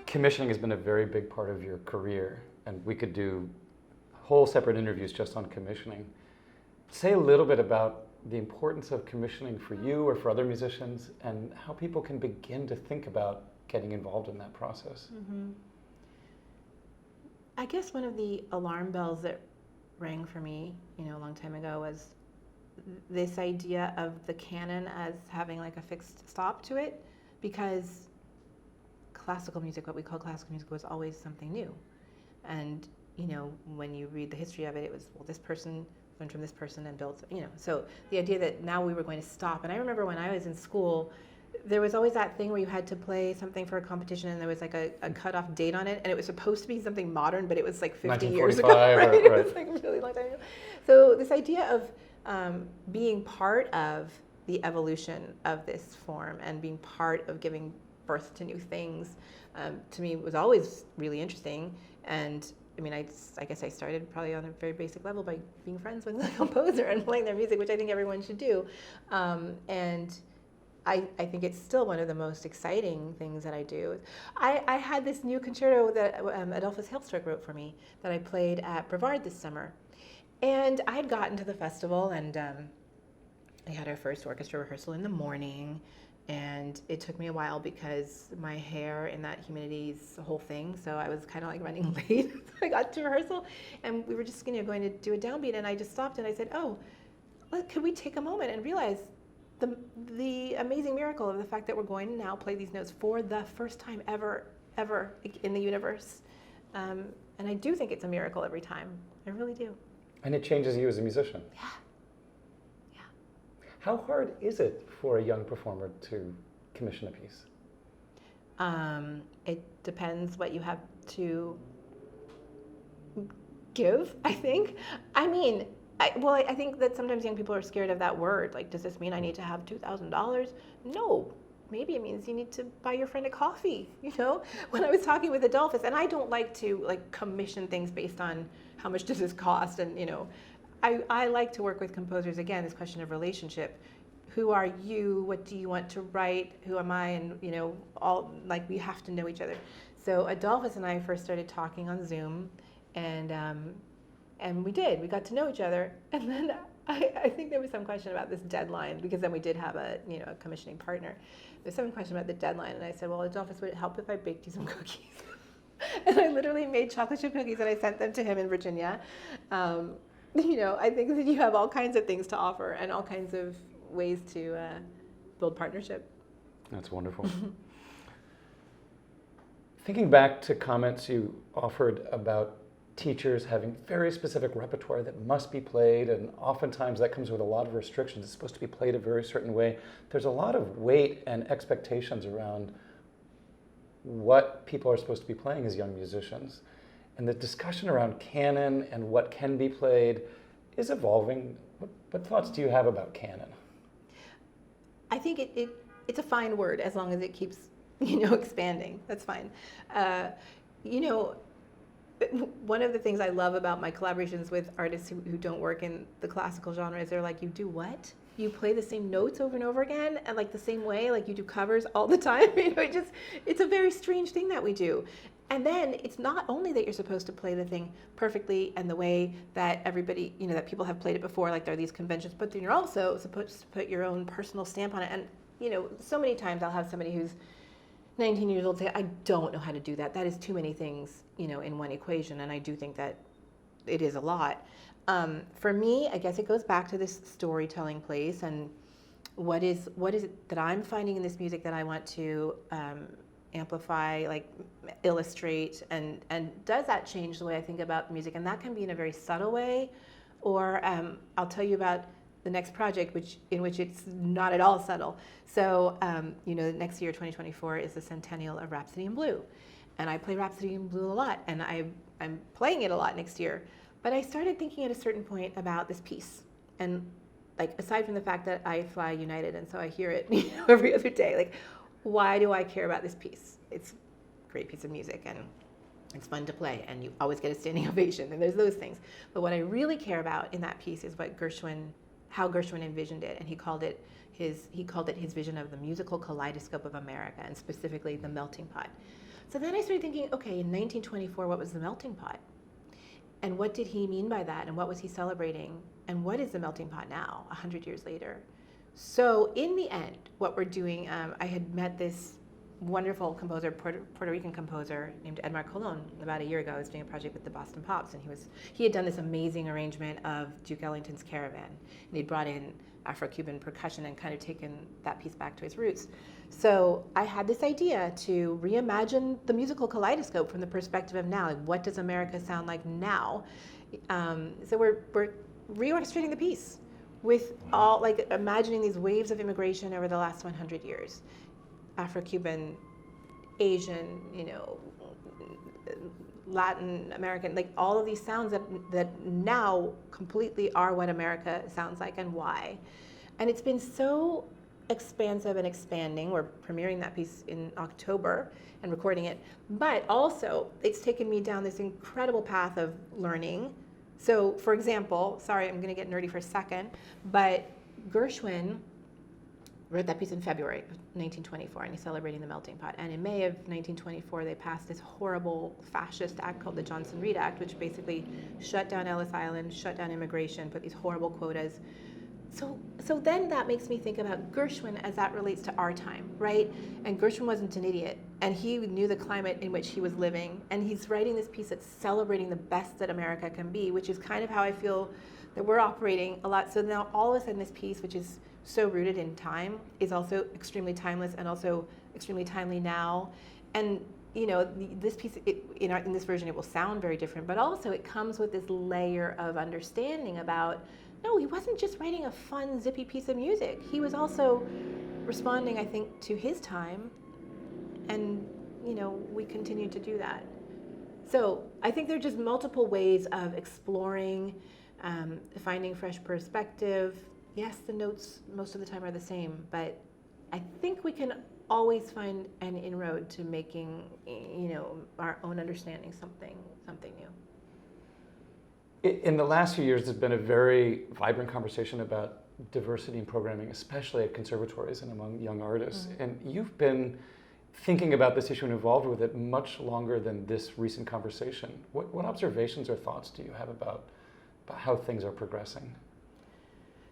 commissioning has been a very big part of your career, and we could do whole separate interviews just on commissioning. Say a little bit about the importance of commissioning for you or for other musicians, and how people can begin to think about getting involved in that process. Mm-hmm. I guess one of the alarm bells that rang for me, a long time ago was this idea of the canon as having like a fixed stop to it, because classical music, what we call classical music, was always something new. And, when you read the history of it, it was, well, this person learned from this person and built, So the idea that now we were going to stop. And I remember when I was in school, there was always that thing where you had to play something for a competition and there was like a cutoff date on it, and it was supposed to be something modern, but it was like 50 years ago, right? It was like a really long time ago. So this idea of being part of the evolution of this form and being part of giving birth to new things, to me was always really interesting. And I guess I started probably on a very basic level by being friends with the composer and playing their music, which I think everyone should do. And I think it's still one of the most exciting things that I do. I had this new concerto that Adolphus Hailstork wrote for me that I played at Brevard this summer. And I had gotten to the festival, and I had our first orchestra rehearsal in the morning. And it took me a while because my hair in that humidity is a whole thing. So I was kind of like running late. So I got to rehearsal, and we were just going to do a downbeat. And I just stopped and I said, could we take a moment and realize the amazing miracle of the fact that we're going to now play these notes for the first time ever in the universe. And I do think it's a miracle every time. I really do. And it changes you as a musician. Yeah. How hard is it for a young performer to commission a piece? It depends what you have to give, I think. I think that sometimes young people are scared of that word. Like, does this mean I need to have $2,000? No. Maybe it means you need to buy your friend a coffee, When I was talking with Adolphus, and I don't like to commission things based on how much does this cost, and I like to work with composers, again, this question of relationship. Who are you? What do you want to write? Who am I? And, we have to know each other. So Adolphus and I first started talking on Zoom, and we got to know each other. And then I think there was some question about this deadline, because then we did have a commissioning partner. There's some question about the deadline, and I said, well, Adolphus, would it help if I baked you some cookies? And I literally made chocolate chip cookies, and I sent them to him in Virginia. I think that you have all kinds of things to offer and all kinds of ways to build partnership. That's wonderful. Thinking back to comments you offered about teachers having very specific repertoire that must be played, and oftentimes that comes with a lot of restrictions. It's supposed to be played a very certain way. There's a lot of weight and expectations around what people are supposed to be playing as young musicians. And the discussion around canon and what can be played is evolving. What thoughts do you have about canon? I think it's a fine word as long as it keeps, expanding. That's fine. One of the things I love about my collaborations with artists who don't work in the classical genre is they're like, you do what? You play the same notes over and over again, and like the same way, like you do covers all the time. It's a very strange thing that we do. And then it's not only that you're supposed to play the thing perfectly and the way that everybody, that people have played it before, like there are these conventions, but then you're also supposed to put your own personal stamp on it. And, so many times I'll have somebody who's 19 years old say, I don't know how to do that. That is too many things, in one equation. And I do think that it is a lot. For me, I guess it goes back to this storytelling place, and what is it that I'm finding in this music that I want to amplify, like illustrate, and does that change the way I think about music? And that can be in a very subtle way, or I'll tell you about the next project in which it's not at all subtle. So next year, 2024, is the centennial of Rhapsody in Blue, and I play Rhapsody in Blue a lot, and I'm playing it a lot next year. But I started thinking at a certain point about this piece, and like aside from the fact that I fly United and so I hear it every other day, like why do I care about this piece? It's a great piece of music and it's fun to play and you always get a standing ovation, and there's those things. But what I really care about in that piece is how Gershwin envisioned it, and he called it his vision of the musical kaleidoscope of America, and specifically the melting pot. So then I started thinking, okay, in 1924, what was the melting pot? And what did he mean by that? And what was he celebrating? And what is the melting pot now, 100 years later? So in the end, what we're doing, I had met this wonderful composer, Puerto Rican composer named Edmar Colon about a year ago. I was doing a project with the Boston Pops, and he had done this amazing arrangement of Duke Ellington's Caravan, and he'd brought in Afro-Cuban percussion and kind of taken that piece back to its roots. So I had this idea to reimagine the musical kaleidoscope from the perspective of now. Like, what does America sound like now? So we're reorchestrating the piece with all, like, imagining these waves of immigration over the last 100 years. Afro-Cuban, Asian, Latin American, like all of these sounds that now completely are what America sounds like and why. And it's been so expansive and expanding. We're premiering that piece in October and recording it. But also, it's taken me down this incredible path of learning. So, for example, sorry, I'm going to get nerdy for a second, but Gershwin wrote that piece in February of 1924, and he's celebrating the melting pot. And in May of 1924, they passed this horrible fascist act called the Johnson-Reed Act, which basically shut down Ellis Island, shut down immigration, put these horrible quotas. So then that makes me think about Gershwin as that relates to our time, right? And Gershwin wasn't an idiot, and he knew the climate in which he was living, and he's writing this piece that's celebrating the best that America can be, which is kind of how I feel that we're operating a lot. So now all of a sudden this piece, which is so rooted in time, is also extremely timeless and also extremely timely now. And this piece, in this version, it will sound very different, but also it comes with this layer of understanding about, no, he wasn't just writing a fun, zippy piece of music. He was also responding, I think, to his time, and we continue to do that. So I think there are just multiple ways of exploring, finding fresh perspective. Yes, the notes most of the time are the same, but I think we can always find an inroad to making, our own understanding something new. In the last few years, there's been a very vibrant conversation about diversity in programming, especially at conservatories and among young artists. Mm-hmm. And you've been thinking about this issue and involved with it much longer than this recent conversation. What observations or thoughts do you have about how things are progressing?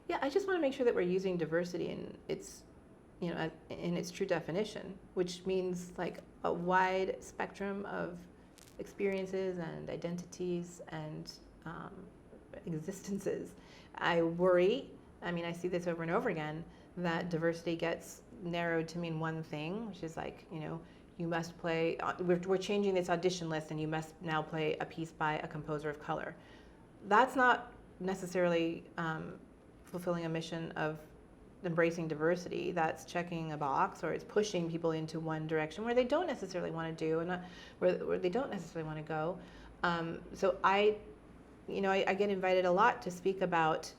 Yeah, I just want to make sure that we're using diversity in its true definition, which means like a wide spectrum of experiences and identities and existences. I worry, I see this over and over again, that diversity gets narrowed to mean one thing, which is like, you must play, we're changing this audition list and you must now play a piece by a composer of color. That's not necessarily fulfilling a mission of embracing diversity. That's checking a box, or it's pushing people into one direction where they don't necessarily want to do and where they don't necessarily want to go. So I get invited a lot to speak about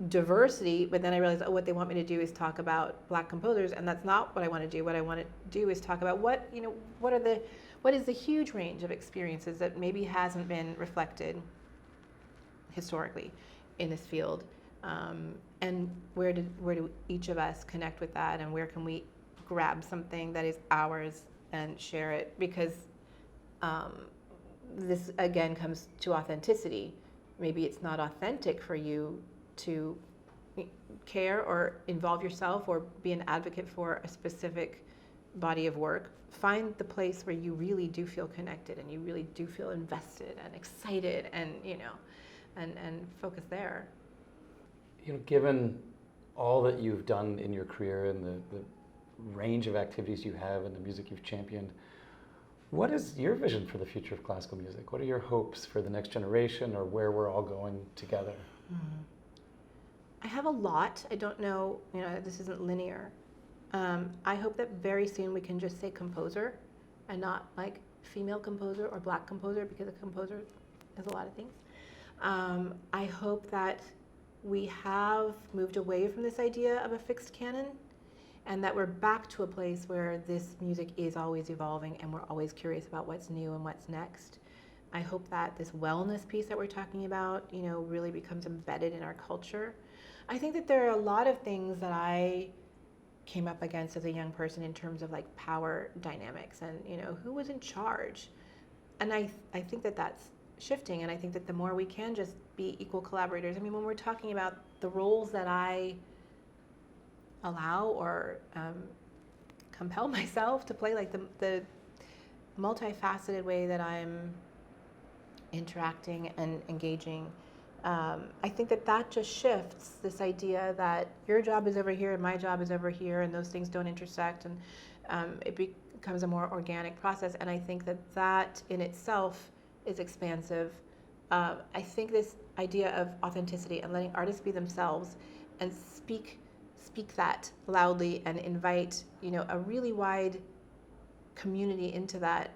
diversity, but then I realize, what they want me to do is talk about Black composers, and that's not what I want to do. What I want to do is talk about what is the huge range of experiences that maybe hasn't been reflected historically in this field, and where do each of us connect with that, and where can we grab something that is ours and share it? Because this again comes to authenticity. Maybe it's not authentic for you to care or involve yourself or be an advocate for a specific body of work. Find the place where you really do feel connected and you really do feel invested and excited, and and focus there. Given all that you've done in your career and the range of activities you have and the music you've championed, what is your vision for the future of classical music? What are your hopes for the next generation, or where we're all going together? Mm-hmm. I have a lot. I don't know, this isn't linear. I hope that very soon we can just say composer and not like female composer or Black composer, because a composer is a lot of things. I hope that we have moved away from this idea of a fixed canon, and that we're back to a place where this music is always evolving and we're always curious about what's new and what's next. I hope that this wellness piece that we're talking about, really becomes embedded in our culture. I think that there are a lot of things that I came up against as a young person in terms of like power dynamics and, you know, who was in charge. And I think that that's shifting, and I think that the more we can just be equal collaborators. I mean, when we're talking about the roles that I allow or compel myself to play, like the multifaceted way that I'm interacting and engaging, I think that that just shifts this idea that your job is over here and my job is over here, and those things don't intersect, and it becomes a more organic process. And I think that that in itself is expansive. I think this idea of authenticity and letting artists be themselves and speak that loudly and invite, you know, a really wide community into that,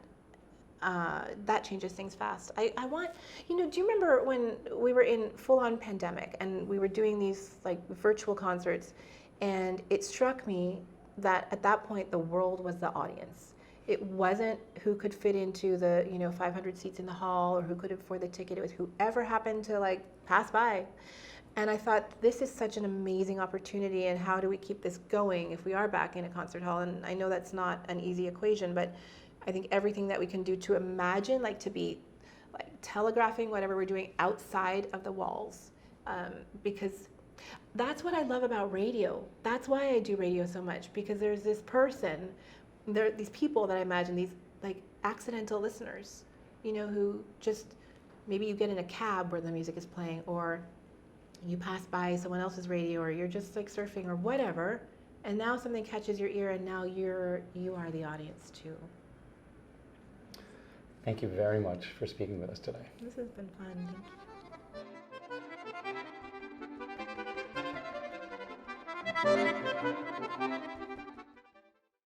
that changes things fast. I want, you know, do you remember when we were in full-on pandemic and we were doing these like virtual concerts, and it struck me that at that point the world was the audience. It wasn't who could fit into the, you know, 500 seats in the hall or who could afford the ticket. It was whoever happened to like pass by. And I thought, this is such an amazing opportunity, and how do we keep this going if we are back in a concert hall? And I know that's not an easy equation, but I think everything that we can do to imagine, like to be like telegraphing whatever we're doing outside of the walls, because that's what I love about radio. That's why I do radio so much, because there's this person, there are these people that I imagine, these like accidental listeners, you know, who just, maybe you get in a cab where the music is playing, or you pass by someone else's radio, or you're just like surfing or whatever, and now something catches your ear, and now you are the audience too. Thank you very much for speaking with us today. This has been fun. Thank you.